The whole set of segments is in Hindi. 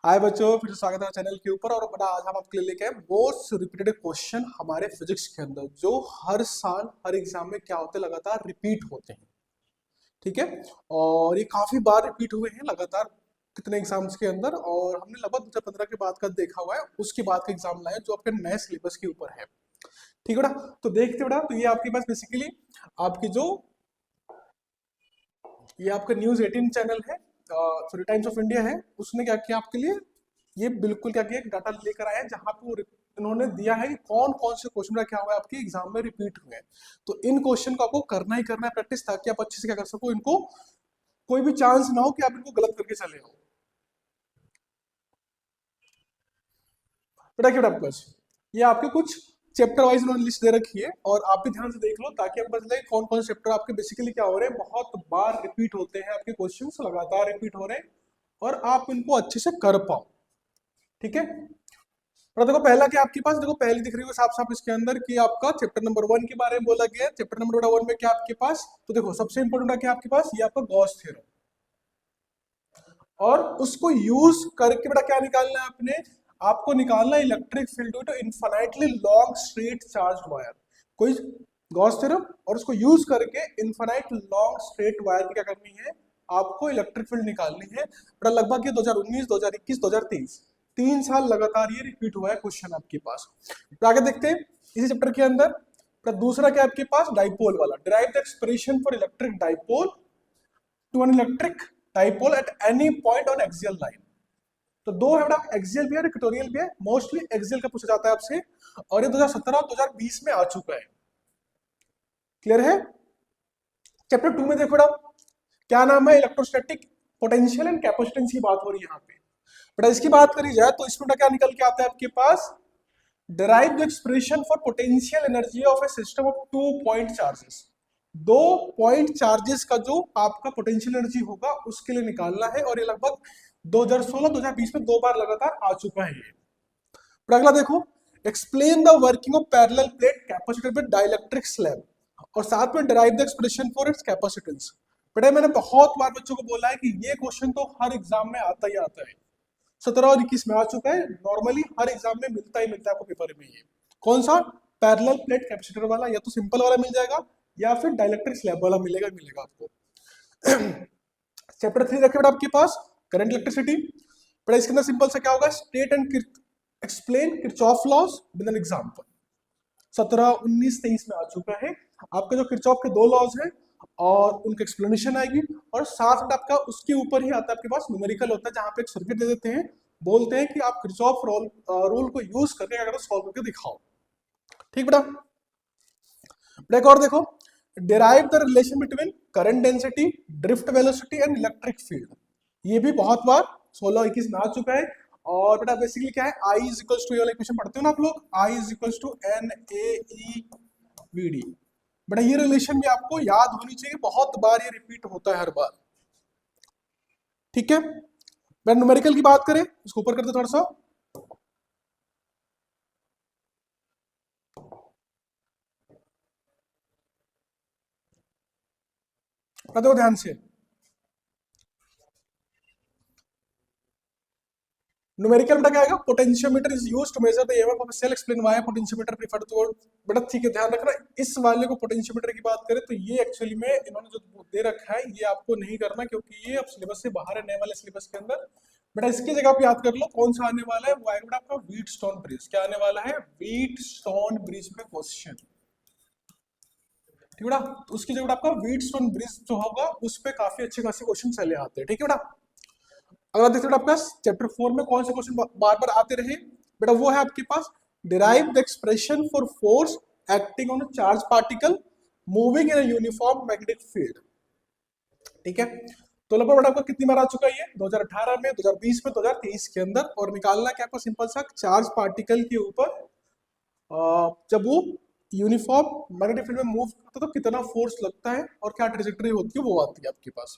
हाय बच्चों, फिर से स्वागत है चैनल के ऊपर। और बड़ा आज हम आपके लिए लेके आए मोस्ट रिपीटेड क्वेश्चन हमारे फिजिक्स के अंदर, जो हर साल हर एग्जाम में क्या होते हैं, लगातार रिपीट होते हैं। ठीक है। और ये काफी बार रिपीट हुए हैं लगातार कितने एग्जाम्स के अंदर, और हमने लगभग 2015 के बाद का देखा हुआ है, उसके बाद का एग्जाम लाया जो आपके नए सिलेबस के ऊपर है। ठीक है बेटा, तो देखते बेटा, तो ये आपके पास बेसिकली आपकी जो ये आपका न्यूज 18 चैनल है, सॉरी टाइम्स ऑफ इंडिया है, उसने क्या किया आपके लिए, ये बिल्कुल क्या किया, एक डाटा लेकर आया है जहां पे इन्होंने दिया है कि कौन कौन से क्वेश्चन क्या हुआ है आपके एग्जाम में रिपीट हुए हैं। तो इन क्वेश्चन को आपको करना ही करना है प्रैक्टिस, ताकि आप अच्छे से क्या कर सको, इनको कोई भी चांस ना हो कि आप इनको गलत करके चले हो। बेटा क्या आपके पास ये आपके कुछ चैप्टर वाइज उन्होंने लिस्ट दे रखी है, और आप भी ध्यान से देख लो ताकि आपको पता चले कौन कौन से चैप्टर आपके बेसिकली क्या हो रहे हैं, बहुत बार रिपीट होते हैं आपके क्वेश्चंस, लगातार रिपीट हो रहे हैं, और आप इनको अच्छे से कर पाओ। ठीक है। और देखो पहला क्या आपके पास, देखो पहली दिख रही है साफ साफ इसके अंदर कि आपका चैप्टर नंबर 1 के बारे में बोला गया है। चैप्टर नंबर 1 में क्या आपके पास, तो देखो सबसे इंपॉर्टेंट क्या आपके पास, ये आपका गॉस थ्योरम, और उसको यूज करके बेटा क्या निकालना है आपने, आपको निकालना है electric field to infinitely long straight charge wire. कोई गॉस थ्योरम और उसको यूज करके इनफाइनाइट लॉन्ग स्ट्रेट वायर की क्या करनी है, आपको इलेक्ट्रिक फील्ड निकालनी है। बेटा लगभग ये 2019, 2021, 2023 3 साल लगातार ये रिपीट हुआ है क्वेश्चन आपके पास। तो आगे देखते हैं इसी चैप्टर के अंदर। तो दूसरा क्या आपके पास, डाइपोल वाला, derive the expression for electric dipole to an electric dipole at any point on axial line. तो दो है बेटा, एक्सियल भी है, इक्वेटोरियल भी है। मोस्टली एक्सियल का पूछा जाता है आपसे, और ये 2017 और 2020 में आ चुका है। क्लियर है। चैप्टर 2 में देखो बेटा, क्या नाम है, इलेक्ट्रोस्टैटिक पोटेंशियल एंड कैपेसिटेंस की बात हो रही है यहाँ पे। बेटा इसकी बात करी जाए तो इसमें क्या निकल के आता है आपके पास, derive the expression for potential energy of a system of 2 point charges। 2 point charges का जो आपका पोटेंशियल एनर्जी होगा उसके लिए निकालना है, और ये लगभग 2016-2020 में 2 बार लगातार आ चुका है ये। फिर अगला देखो, explain the working of parallel plate capacitor with dielectric slab, और साथ में derive the expression for its capacitance. बेटा मैंने बहुत बार बच्चों को बोला है कि ये क्वेश्चन तो हर एग्जाम में आता ही आता है, 17 और 21 में आ चुका है, नॉर्मली हर एग्जाम में मिलता ही मिलता है आपको पेपर में। ये कौन सा, पैरेलल प्लेट कैपेसिटर वाला, या तो सिंपल वाला मिल जाएगा या फिर डाइलेक्ट्रिक स्लैब वाला मिलेगा मिलेगा आपको। चैप्टर 3 रखे बेटा आपके पास, करंट इलेक्ट्रिसिटी। बेटा इसके अंदर सिंपल सा क्या होगा, state and explain Kirchhoff laws with an example. 17, 19, 23 में आ चुका है आपका जो किरचॉफ के 2 लॉज हैं, और उनकी एक्सप्लेनेशन आएगी, और साथ में आपका उसके ऊपर ही आता है आपके पास न्यूमेरिकल होता है, जहां पे एक सर्किट दे देते हैं, बोलते हैं कि आप किरचॉफ रूल को यूज करके अगर सॉल्व करके दिखाओ। ठीक बेटा। बेटा एक और देखो, derive the relation between current density, drift velocity and electric field. ये भी बहुत बार 16-21 में आ चुका है। और बेटा बेसिकली क्या है, आई इज इक्वल्स टू, ये वाला इक्वेशन पढ़ते हो ना आप लोग, I is equals to N A E V D. बेटा ये रिलेशन भी आपको याद होनी चाहिए, बहुत बार ये रिपीट होता है हर बार। ठीक है। बेटा न्यूमेरिकल की बात करें, इसको ऊपर करते थोड़ा सा। देखो ध्यान से, न्यूमेरिकल बेटा क्या आएगा, potentiometer is used to measure the EMF of a cell, explain why potentiometer preferred to. बेटा ठीक है, ध्यान रखना, इस वाले को पोटेंशियोमीटर की बात करें तो ये एक्चुअली में इन्होंने जो दे रखा है ये आपको नहीं करना, क्योंकि ये अब सिलेबस से बाहर है, नए वाले सिलेबस के अंदर। बेटा इसकी जगह आप याद कर लो कौन सा आने वाला है, वो आएगा बेटा आपका व्हीटस्टोन ब्रिज। क्या आने वाला है, व्हीटस्टोन ब्रिज पे क्वेश्चन। ठीक है बेटा, तो उसकी जगह आपका व्हीटस्टोन ब्रिज जो होगा उस पे काफी अच्छे खासे क्वेश्चन चले आते हैं। ठीक है बेटा। अगला देखते हैं आपका चैप्टर 4 में कौन से क्वेश्चन बार बार आते रहे। बेटा वो है आपके पास, derive the expression for force acting on charge particle moving in uniform magnetic field. ठीक है। तो लगभग बेटा आपका कितनी बार आ चुका है ये, 2018 में, 2020 में, 2023 के अंदर। और निकालना क्या आपको, सिंपल सा, चार्ज पार्टिकल के ऊपर जब वो यूनिफॉर्म मैग्नेटिक फील्ड में मूव करता है तो कितना फोर्स लगता है और क्या ट्रेजेक्टरी होती है, वो आती है आपके पास।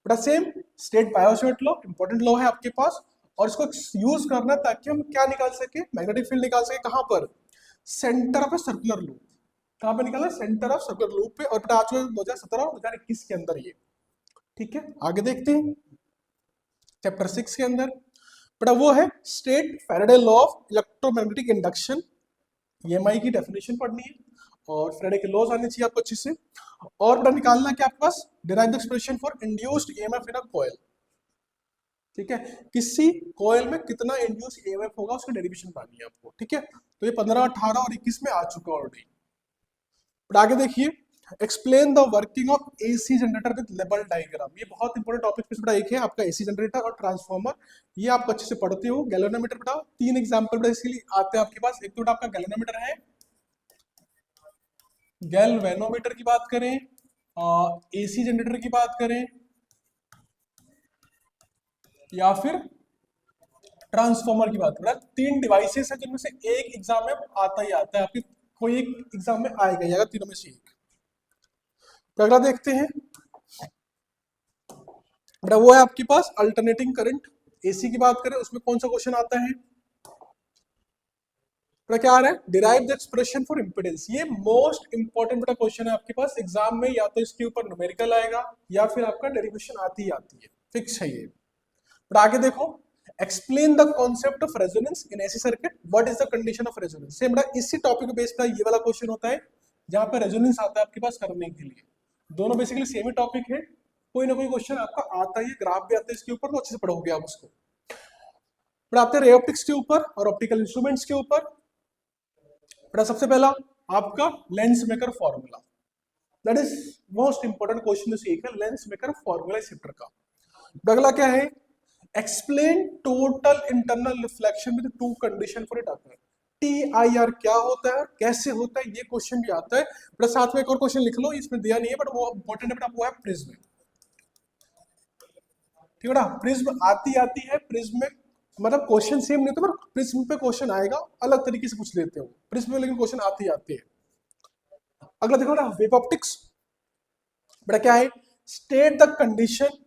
बड़ा same state Biot Savart law, important law है आपके पास, और इसको यूज करना ताकि हम क्या निकाल सके, मैग्नेटिक फील्ड निकाल सके। कहां पर, centre of a circular loop. कहां पे निकाला, सेंटर ऑफ सर्कुलर लूप पे। और बेटा आ चुका 2017 और 2021 के अंदर ये। ठीक है, आगे देखते हैं चैप्टर 6 के अंदर। बेटा वो है state Faraday law of electromagnetic induction, EMI की डेफिनेशन पढ़नी है और फैराडे के लॉज आने चाहिए आपको अच्छे से। और बेटा निकालना है कि आपके पास derive the expression for induced EMF in a coil, ठीक है, किसी कॉइल में कितना इंड्यूस EMF होगा उसकी डेरिवेशन पानी है आपको, ठीक है। तो ये 15, 18 और 21 में आ चुका ऑलरेडी। बट आगे देखिए, explain the working of AC generator with level diagram, ये बहुत इंपॉर्टेंट टॉपिक में बड़ा एक है आपका AC जनरेटर और ट्रांसफार्मर, ये आप अच्छे से पढ़ते हो। गैल्वेनोमीटर बेटा 3 एग्जांपल बेटा इसलिए आते हैं आपके पास, एक तो आपका गैल्वेनोमीटर है, गैल्वेनोमीटर की बात करें, AC जनरेटर की बात करें, या फिर ट्रांसफार्मर की बात करें, 3 डिवाइसेस है जिनमें से एक एग्जाम में आता ही आता है, आपके कोई एक एग्जाम में आएगा ही आएगा, तीनों में से एक। तो अगला देखते हैं बेटा, वो है आपके पास अल्टरनेटिंग करंट। AC की बात करें उसमें कौन सा क्वेश्चन आता है बेटा, क्या आ रहा है, derive the expression for impedance, ये मोस्ट इंपॉर्टेंट बेटा क्वेश्चन है आपके पास एग्जाम में, या तो इसके ऊपर न्यूमेरिकल आएगा या फिर आपका डेरिवेशन आती ही आती है, फिक्स है ये। बट आगे देखो, explain the concept of resonance in AC circuit, what is the condition of resonance, से बेटा इसी टॉपिक बेस्ड पे ये वाला क्वेश्चन होता है जहां पे रेजोनेंस आता है आपके पास करने के लिए। दोनों बेसिकली सेम ही टॉपिक है, कोई ना कोई क्वेश्चन आपका आता ही है, ग्राफ भी आता है इसके ऊपर, तो अच्छे से पढ़ोगे आप उसको। फिर आते हैं रे ऑप्टिक्स के ऊपर और ऑप्टिकल इंस्ट्रूमेंट्स के ऊपर। बेटा सबसे पहला आपका lens maker formula, that is most important question में से एक है, लेंस मेकर फॉर्मूला इस चैप्टर का। अगला क्या है, explain total internal reflection with two condition for it आता है, TIR क्या होता है, कैसे होता है, ये क्वेश्चन भी आता है। बेटा साथ में एक और क्वेश्चन लिख लो, इसमें दिया नहीं है बट वो इंपॉर्टेंट है बेटा, वो है प्रिज्म, ठीक है बेटा, प्रिज्म आती आती है, प्रिज्म में मतलब क्वेश्चन सेम नहीं होता पर प्रिज्म पे क्वेश्चन आएगा, अलग तरीके से पूछ लेते हो प्रिज्म में, लेकिन क्वेश्चन आते ही आते हैं। अगला देखो बेटा वेव ऑप्टिक्स, बेटा क्या है, state the condition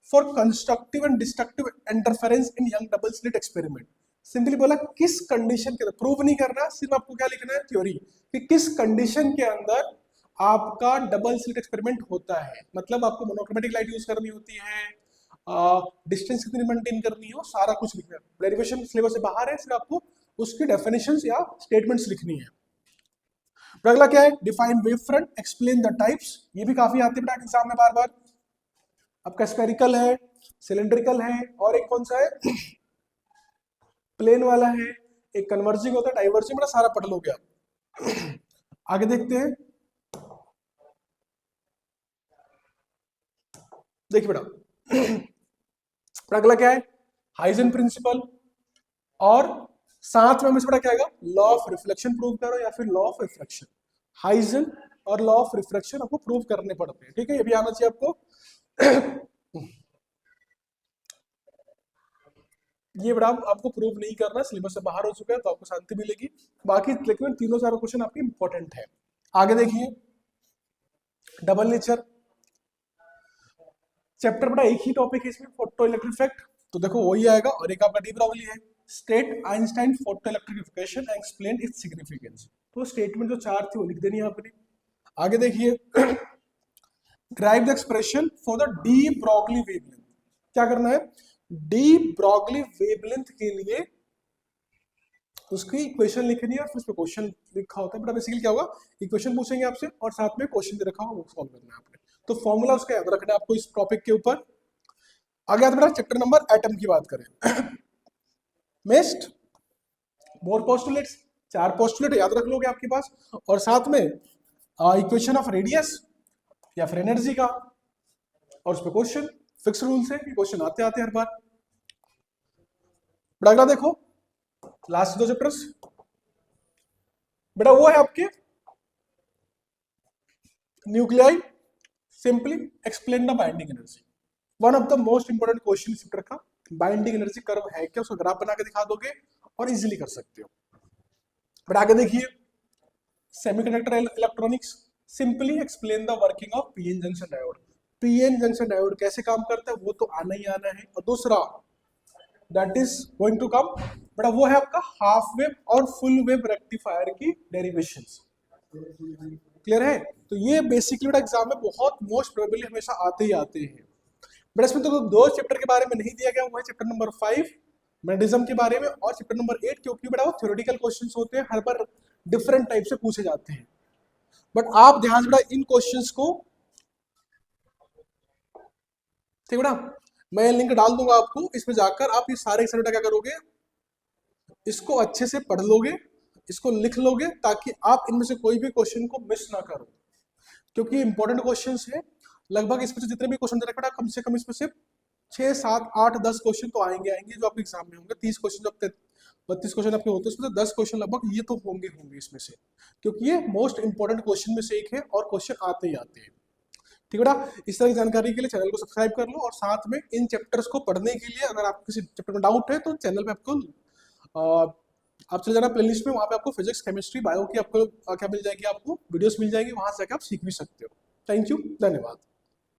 for constructive and destructive interference in young double slit experiment. Simply बोला किस कंडीशन के अंदर, प्रूव नहीं करना, सिर्फ आपको क्या लिखना है थ्योरी, कि किस कंडीशन के अंदर आपका डबल स्लिट एक्सपेरिमेंट होता है, मतलब आपको मोनोक्रोमेटिक लाइट यूज करनी होती है, डिस्टेंस कितनी मेंटेन करनी हो, सारा कुछ लिखना है। डेरिवेशन सिलेबस से बाहर है, सिर्फ आपको उसकी डेफिनेशंस या स्टेटमेंट्स लिखनी है। अगला क्या है, define wave front, explain the types, ये भी काफी आते हैं एग्जाम में बार बार। आपका स्फेरिकल है, सिलेंड्रिकल है, और एक कौन सा है प्लेन वाला है, एक कन्वर्जिंग होता है, डाइवर्जिंग, बड़ा सारा पढ़ लोगे आप। आगे देखते हैं, देखिए बेटा अगला क्या है, हाइजन प्रिंसिपल, और साथ में हमें क्या आएगा, लॉ ऑफ रिफ्लेक्शन प्रूव करो या फिर लॉ ऑफ रिफ्लेक्शन। हाइजन और लॉ ऑफ रिफ्लेक्शन आपको प्रूव करने पड़ते हैं, ठीक है, ये भी आना चाहिए आपको। ये बड़ा आपको प्रूव नहीं करना, सिलेबस से बाहर हो चुका है तो आपको शांति मिलेगी, बाकी लेकिन तीनों चारों क्वेश्चन आपके इंपॉर्टेंट है। आगे देखिए, डबल नेचर चैप्टर बड़ा एक ही टॉपिक है इसमें, फोटो इलेक्ट्रिक इफेक्ट, तो देखो वही आएगा, और एक आपका डी ब्रॉगली है, state Einstein photoelectric effect and explain its significance, तो स्टेटमेंट जो चार थी वो लिख देनी है आपने। आगे देखिए, drive the expression for the de Broglie wavelength, क्या करना है, डी ब्रॉगली वेवलेंथ के लिए उसकी इक्वेशन लिखनी है और फिर उसमें क्वेश्चन लिखा होता है। बेटा बेसिकली क्या होगा, इक्वेशन पूछेंगे आपसे और साथ में क्वेश्चन दे रखा होगा, वो सॉल्व करना है आपने, तो फॉर्मूला उसका याद रखना है आपको इस टॉपिक के ऊपर। आगे आता बेटा चैप्टर नंबर एटम की बात करें, मेस्ट मोर पोस्टुलेट्स, 4 पोस्टुलेट याद रख लोगे आपके पास, और साथ में इक्वेशन ऑफ रेडियस या फिर एनर्जी का, और उस पर क्वेश्चन, फिक्स रूल से क्वेश्चन आते आते हर बार। बेटा अगला देखो, लास्ट 2 चैप्टर्स, बेटा वो है आपके nuclei, simply explain the binding energy, one of the most important question इस चैप्टर का, बाइंडिंग एनर्जी कर्व है क्या, उसका ग्राफ बना के दिखा दोगे और इजीली कर सकते हो। बेटा आगे देखिए, semiconductor electronics, simply explain the working of PN junction diode, PN junction diode कैसे काम करता है वो तो आना ही आना है, और दूसरा that is going to come, बड़ा वो है आपका हाफ वेव और फुल वेव रेक्टिफायर की डेरिवेशंस, क्लियर है। तो ये बेसिकली बड़ा एग्जाम में बहुत मोस्ट प्रोबेबली हमेशा आते ही आते हैं। बट इसमें तो 2 चैप्टर के बारे में नहीं दिया गया, वो है चैप्टर नंबर 5 मैग्नेटिज्म के बारे में, और चैप्टर नंबर 8 क्योंकि बेटा वो थ्योरेटिकल क्वेश्चंस होते हैं, हर बार डिफरेंट टाइप से पूछे जाते हैं। बट आप ध्यान से बेटा इन क्वेश्चंस को, ठीक है बेटा, मैं लिंक डाल दूंगा आपको, इसमें जाकर आप ये सारे एक्सरसाइज बेटा क्या करोगे, इसको अच्छे से पढ़ लोगे, इसको लिख लोगे, ताकि आप इनमें से कोई भी क्वेश्चन को मिस ना करो, क्योंकि इंपॉर्टेंट क्वेश्चंस है। लगभग इसमें से जितने भी क्वेश्चन दे रखे कम से कम इसमें से 6 7 8 10 क्वेश्चन तो आएंगे आएंगे जो आपके एग्जाम में होंगे। 30 क्वेश्चन जब 32 क्वेश्चन आपके होते हैं, उसमें से 10 क्वेश्चन लगभग ये तो होंगे होंगे इसमें से, क्योंकि ये मोस्ट इंपॉर्टेंट क्वेश्चन में से एक है और क्वेश्चन आते ही आते हैं। ठीक है बेटा, इस तरह की जानकारी के लिए चैनल को सब्सक्राइब कर लो, और साथ में इन चैप्टर्स को पढ़ने के लिए अगर आपको किसी चैप्टर में डाउट है तो चैनल पे आपको आप चले जाना प्लेलिस्ट में, वहाँ पे आपको फिजिक्स केमिस्ट्री बायो की आपको क्या मिल जाएगी, आपको वीडियोस मिल जाएगी, वहाँ से जाकर आप सीख भी सकते हो। थैंक यू, धन्यवाद।